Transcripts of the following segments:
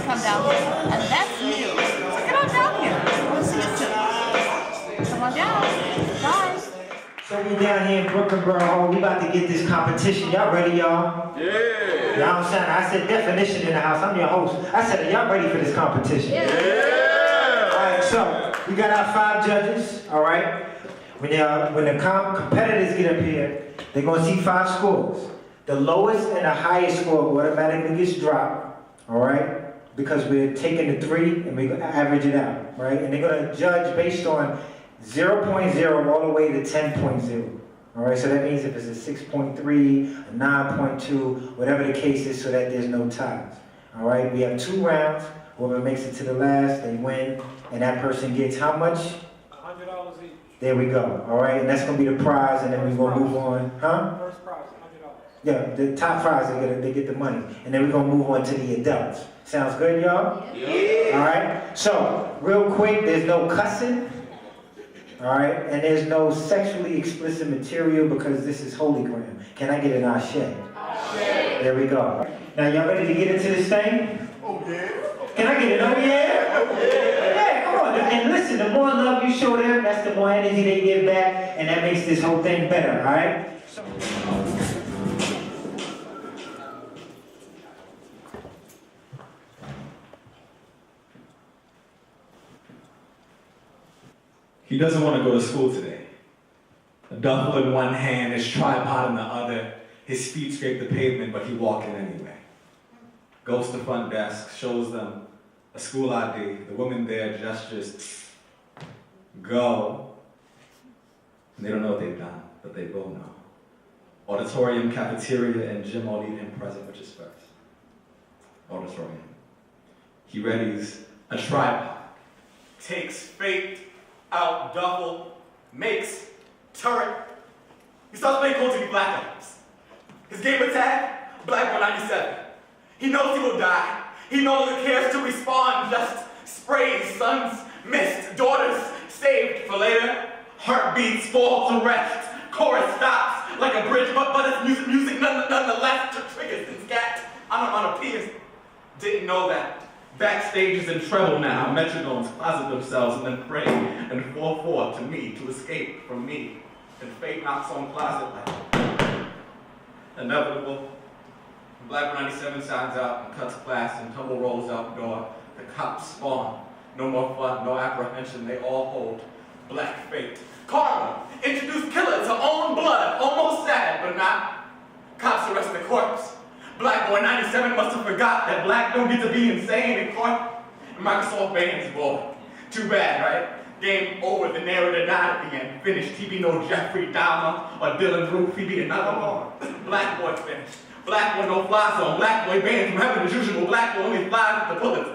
Come down here, and that's you. So get on down here. We'll see you soon. Come on down. Bye. So we down here in Brooklyn Borough Hall. We about to get this competition. Y'all ready, y'all? Yeah. Y'all sound. I said definition in the house. I'm your host. I said, are y'all ready for this competition? Yeah. All right. So we got our 5 judges. All right. When the competitors get up here, they're gonna see 5 scores. The lowest and the highest score automatically gets dropped. All right. Because we're taking the 3 and we're going to average it out, right? And they're going to judge based on 0.0 all the way to 10.0, all right? So that means if it's a 6.3, a 9.2, whatever the case is, so that there's no ties, all right? We have 2 rounds. Whoever makes it to the last, they win, and that person gets how much? $100 each. There we go, all right? And that's going to be the prize, and then we're going to move on, huh? First prize, $100. Yeah, the top prize, they get the money. And then we're going to move on to the adults. Sounds good, y'all? Yeah. All right? So, real quick, there's no cussing. All right? And there's no sexually explicit material because this is Holy Ground. Can I get an ashe? Ashe. There we go. Now, y'all ready to get into this thing? Oh, yeah. Can I get it? Oh, yeah? Oh, yeah. Yeah, come on. And listen, the more love you show them, that's the more energy they give back, and that makes this whole thing better, all right? So, he doesn't want to go to school today. A duffel in one hand, his tripod in the other. His feet scrape the pavement, but he walks in anyway. Goes to front desk, shows them a school ID. The woman there gestures, go. And they don't know what they've done, but they will know. Auditorium, cafeteria, and gym all need him present, which is first. Auditorium. He readies a tripod. Takes fate out duffel, makes turret. He starts playing Call to Be Black Ops. His gamer tag, Black 197. He knows he will die. He no longer cares to respond, just sprays, sons missed, daughters saved for later. Heartbeats fall to rest. Chorus stops like a bridge, but it's music nonetheless to triggers and scat onomatopoeias. Didn't know that. Backstages and treble now, metronomes closet themselves and then pray and 4/4 to me to escape from me. And fate knocks on closet like inevitable. Black 197 signs out and cuts class and tumble rolls out the door. The cops spawn. No more fun, no apprehension. They all hold black fate. Karma, introduce killer to own blood. Almost sad, but not. Cops arrest the corpse. Black boy 97 must have forgot that black don't get to be insane in court. And Microsoft bans boy. Too bad, right? Game over, the narrator died at the end. Finished, he be no Jeffrey Dahmer or Dylan Roof, he be another one. Black boy finished. Black boy no fly zone. Black boy banned from heaven as usual. Black boy only flies with the bullets.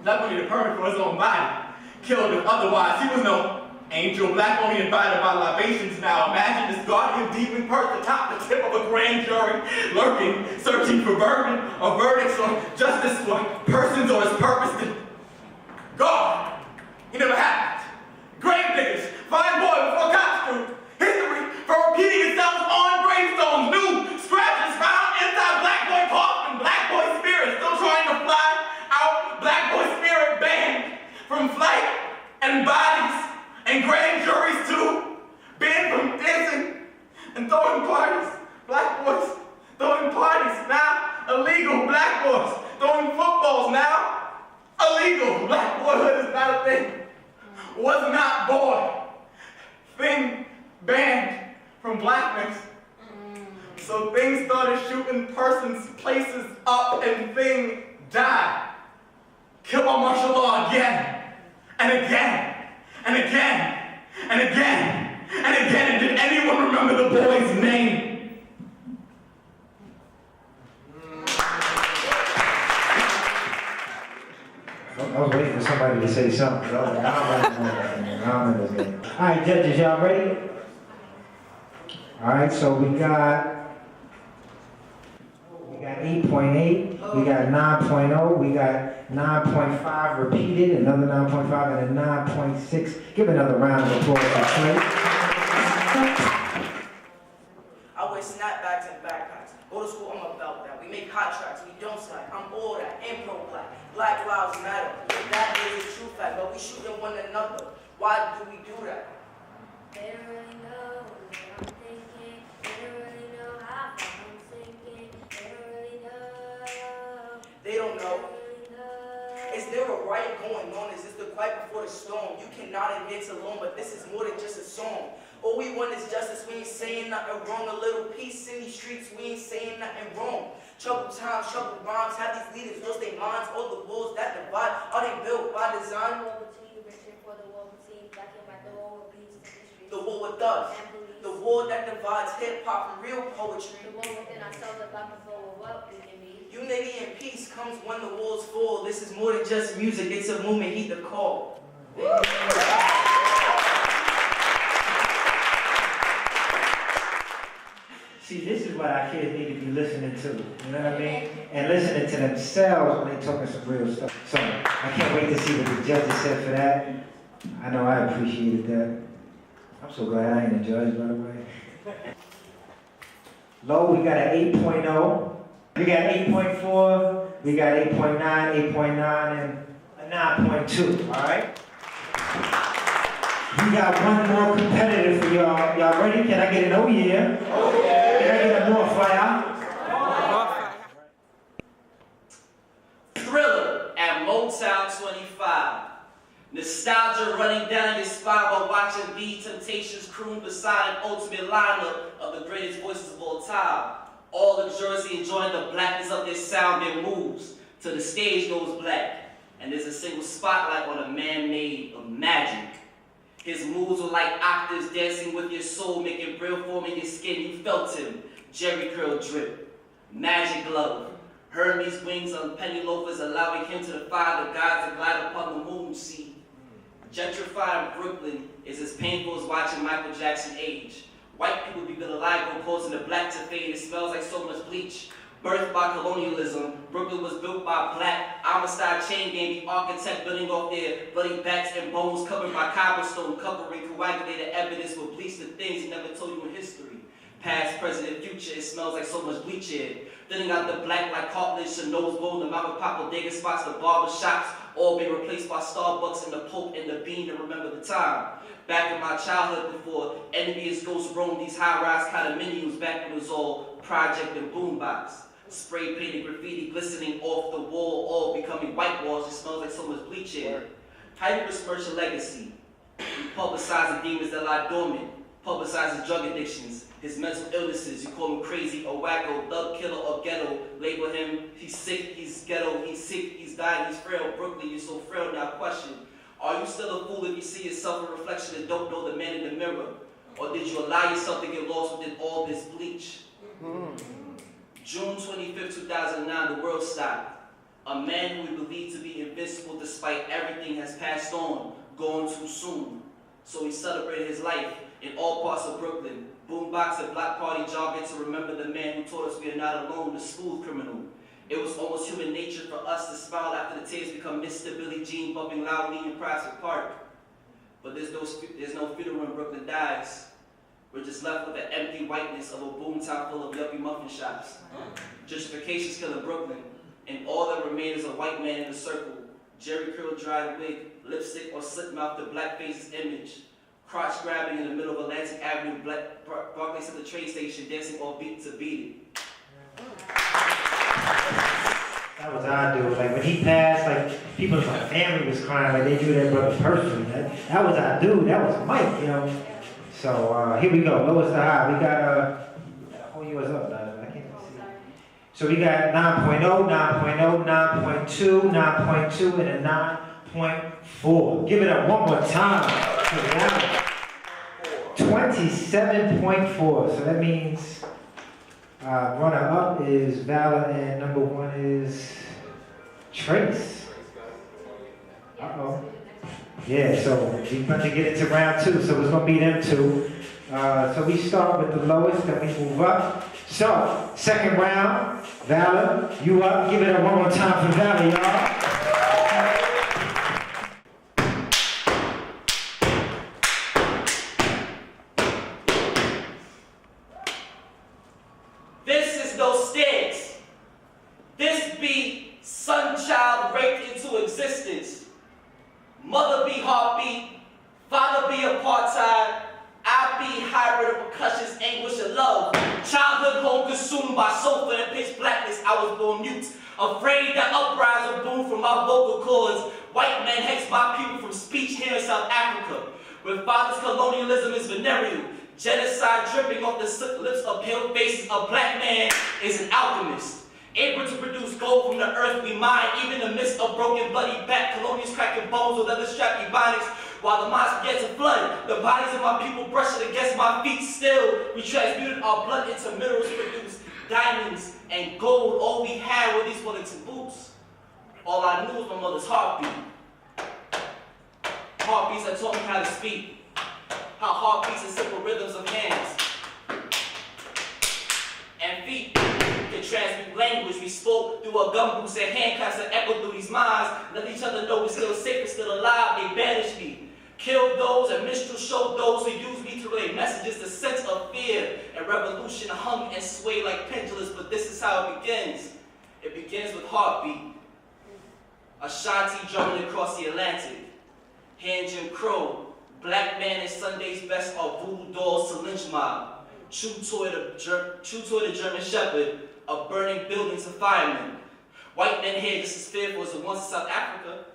Black boy need a permit for his own body. Killed if otherwise, he was no angel. Black only invited by libations now. Imagine this guardian demon perched atop the tip of a grand jury, lurking, searching for vermin or verdicts or justice for persons or his purpose. God, he never happened. Grave diggers, fine boy before cops do. History for repeating itself on gravestones. New scratches found inside black boy coffin. Black boy spirit still trying to fly out. Black boy spirit banned from flight and bodies. And grand juries too, banned from dancing and throwing parties. Black boys throwing parties now, illegal. Black boys throwing footballs now, illegal. Black boyhood is not a thing. Was not boy. Thing banned from blackness. So things started shooting persons, places up, and thing died. Kill by martial law again, and again. And again, and again, and again, and did anyone remember the boy's name? I was waiting for somebody to say something. So I was like, I'm in this game. All right, judges, y'all ready? All right, so we got 8.8, we got 9.0, we got 9.5 repeated, another 9.5, and a 9.6. Give another round of applause for Trey. I wear snapbacks and backpacks. Go to school, I'm about that. We make contracts, we don't slack. I'm all that, and pro-black. Black lives matter. That is a true fact, but we shooting one another. Why do we do that? They don't really know what I'm thinking. They don't really know how far I'm sinking. They don't really know. They don't know. Is there a riot going on? Is this the quiet before the storm? You cannot admit to alone, but this is more than just a song. All we want is justice. We ain't saying nothing wrong. A little peace in these streets. We ain't saying nothing wrong. Troubled times, troubled rhymes. Have these leaders lost their minds? All the walls that divide, are they built by design? The war with us. The war that divides hip-hop from real poetry. The war within ourselves about to go what we can be. Unity and peace comes when the walls fall. This is more than just music. It's a movement. Heed the call. See, this is what our kids need to be listening to, you know what I mean? And listening to themselves when they're talking some real stuff. So, I can't wait to see what the judges said for that. I know I appreciated that. I'm so glad I ain't a judge, by the way. Low, we got an 8.0. We got 8.4. We got 8.9, 8.9, and a 9.2, all right? We got one more competitive for y'all. Y'all ready? Can I get an oh yeah? Oh yeah. Can I get a more fire? Thriller at Motown 25. Nostalgia running down your spine while watching the Temptations croon beside an ultimate lineup of the greatest voices of all time. All of Jersey enjoying the blackness of their sound and moves till the stage goes black. And there's a single spotlight on a man made of magic. His moves were like octaves dancing with your soul, making real form in your skin. You felt him. Jerry curl drip. Magic glove. Hermes wings on penny loafers, allowing him to defy the gods and glide upon the moon. See, gentrifying Brooklyn is as painful as watching Michael Jackson age. White people be vitiligo, causing the black to fade. It smells like so much bleach. Birthed by colonialism, Brooklyn was built by black. Amistad chain gang, the architect building off their bloody backs and bones covered by cobblestone, covering coagulated evidence with bleach the things he never told you in history. Past, present, and future, it smells like so much bleach here. Thinning out the black like cartilage, Chanel's gold, the mom and pop bodega spots, the barber shops, all being replaced by Starbucks and the Pope and the Bean to remember the time. Back in my childhood before envious ghosts roamed these high-rise condominiums, back when it was all project and boombox. Spray painted graffiti glistening off the wall, all becoming white walls. It smells like so much bleach here. How do you besmirch your legacy? You publicize the demons that lie dormant, publicize his drug addictions, his mental illnesses. You call him crazy or wacko, thug killer or ghetto. Label him, he's sick, he's ghetto, he's sick, he's dying, he's frail. Brooklyn, you're so frail. Now question, are you still a fool if you see yourself in reflection and don't know the man in the mirror? Or did you allow yourself to get lost within all this bleach? June 25th, 2009, the world stopped. A man who we believe to be invincible despite everything has passed on, gone too soon. So we celebrated his life in all parts of Brooklyn. Boombox and block party jargon to remember the man who taught us we are not alone, the smooth criminal. It was almost human nature for us to smile after the tears become Mr. Billie Jean bumping loudly in Prospect Park. But there's no funeral when Brooklyn dies. We're just left with the empty whiteness of a boomtown full of yuppie muffin shops. Gentrification's killing Brooklyn, and all that remains is a white man in a circle. Jerry curl dried wig, lipstick or slit mouth, the black face's image. Crotch grabbing in the middle of Atlantic Avenue, Barclays at the train station, dancing all beat to beat it. That was our dude. Like when he passed, like people in my family was crying, like they knew that brother personally. That was our dude. That was Mike, you know. So here we go. Lowest to high. We got oh, you was up, I can't see. So we got 9.0, 9.0, 9.2, 9.2, and a 9.4. Give it up one more time. 27.4. So that means runner up is Valor and number one is Trace. Uh-oh. Yeah, so we're about to get into round 2, so it's going to be them 2. So we start with the lowest, then we move up. So, second round, Valor, you up. Give it up one more time for Valor, y'all. This is no stairs. This be son child raped into existence. Mother be heartbeat, father be apartheid, I be hybrid of percussions, anguish and love. Childhood home consumed by sofa and pitch blackness, I was born mute. Afraid that uprise will boom from my vocal cords. White men hex my people from speech here in South Africa. Where father's colonialism is venereal. Genocide dripping off the lips of pale faces. A black man is an alchemist. Able to produce gold from the earth we mine, even in the midst of broken, bloody back, colonials cracking bones with leather strap ebonics, while the minds began to flood. The bodies of my people brushed against my feet still. We transmuted our blood into minerals, produced diamonds and gold. All we had were these Wellington boots. All I knew was my mother's heartbeat. Heartbeats that taught me how to speak. How heartbeats and simple rhythms of hands and feet can transmute language. We spoke through our gumboots and handcuffs that echoed through these minds. Let each other know we're still safe and still alive. They banished me. Killed those and minstrel showed those who used me to relay messages. The sense of fear and revolution hung and swayed like pendulums. But this is how it begins. It begins with heartbeat. Ashanti drumming across the Atlantic. Hand Jim Crow. Black man and Sunday's best are voodoo dolls to lynch mob. True toy the German Shepherd, of burning buildings of firemen. White men here just as fearful as the ones in South Africa,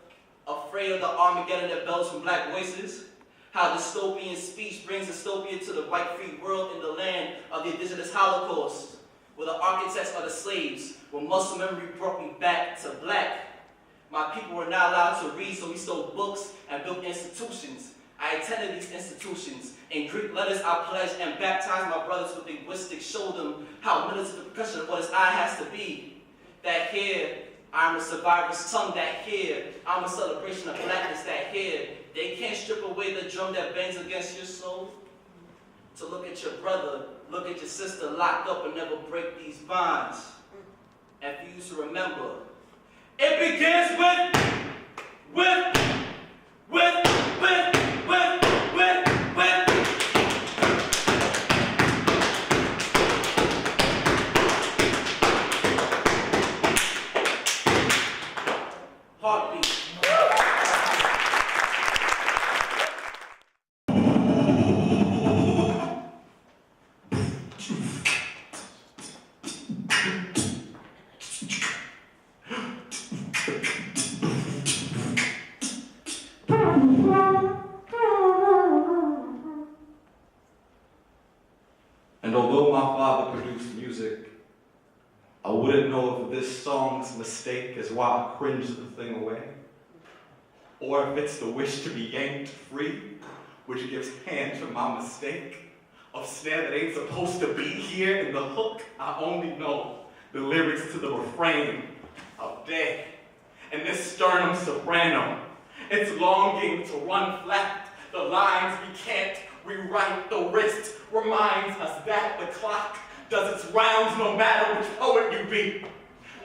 afraid of the Armageddon that bells from black voices. How dystopian speech brings dystopia to the white free world in the land of the indigenous Holocaust, where the architects are the slaves, where muscle memory brought me back to black. My people were not allowed to read, so we stole books and built institutions. I attended these institutions. In Greek letters, I pledged and baptized my brothers with linguistics, showed them how militant the percussion of what his eye has to be. That here, I'm a survivor's tongue. That here, I'm a celebration of blackness. That here, they can't strip away the drum that bangs against your soul. To look at your brother, look at your sister locked up and never break these bonds. And for you to remember, it begins with heartbeat. And although my father produced music, I wouldn't know if this song's mistake is why I cringe the thing away, or if it's the wish to be yanked free, which gives hand to my mistake of snare that ain't supposed to be here in the hook. I only know the lyrics to the refrain of day, and this sternum soprano, it's longing to run flat. The lines we can't rewrite, the wrist reminds us that the clock does its rounds no matter which poet you be.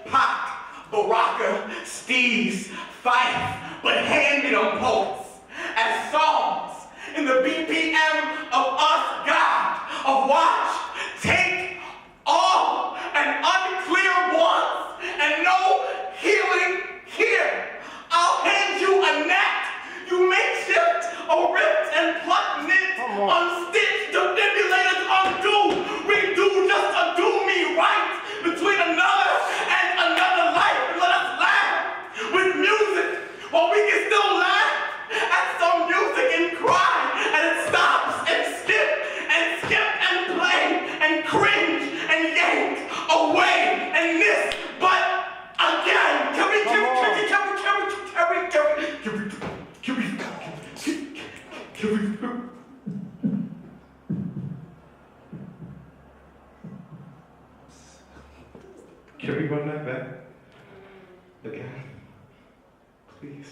Pac, Baraka, Steez, Fife, but hand me them poets as songs in the BPM of us, God, of watch, take all and unclear ones and no healing here. I'll hand you a net. You makeshift, a ripped and plucked knit, unstitched, defibrillators undo, redo just to do me right between another and another life. And let us laugh with music while we can still laugh at some music and cry, and it stops and skip and play and cringe and yank away and miss, but again, can we run that back again, please?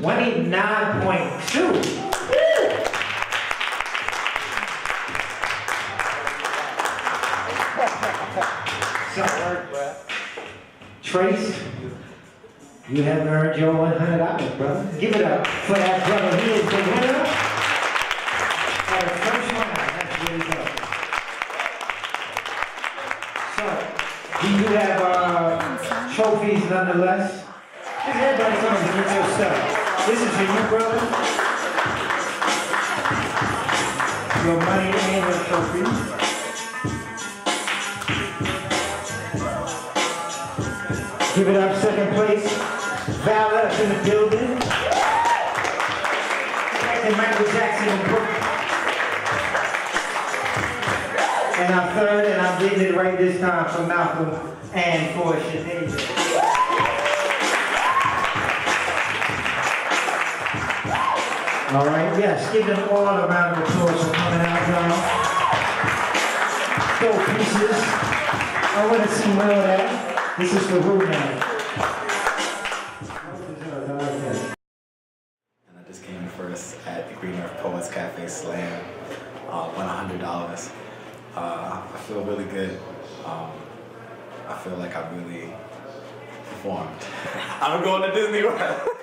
29.2. So, Trace, you have earned your $100, brother. Give it up for that brother. He is the winner of the first round. That's really good. So, do you have trophies nonetheless? Everybody come and get your stuff. This is for you, brother. Your money and your trophies. Give it up, second place. Valor in the building. And Michael Jackson in Brooklyn. And our third, and I'm getting it right this time from Malcolm and for Shanae. All right, yes, give them all a round of applause for coming out, y'all. Dope pieces. I want to see more of that. This is for who now? And I just came first at the Green Earth Poets Cafe Slam. Won $100. I feel really good. I feel like I really performed. I'm going to Disney World.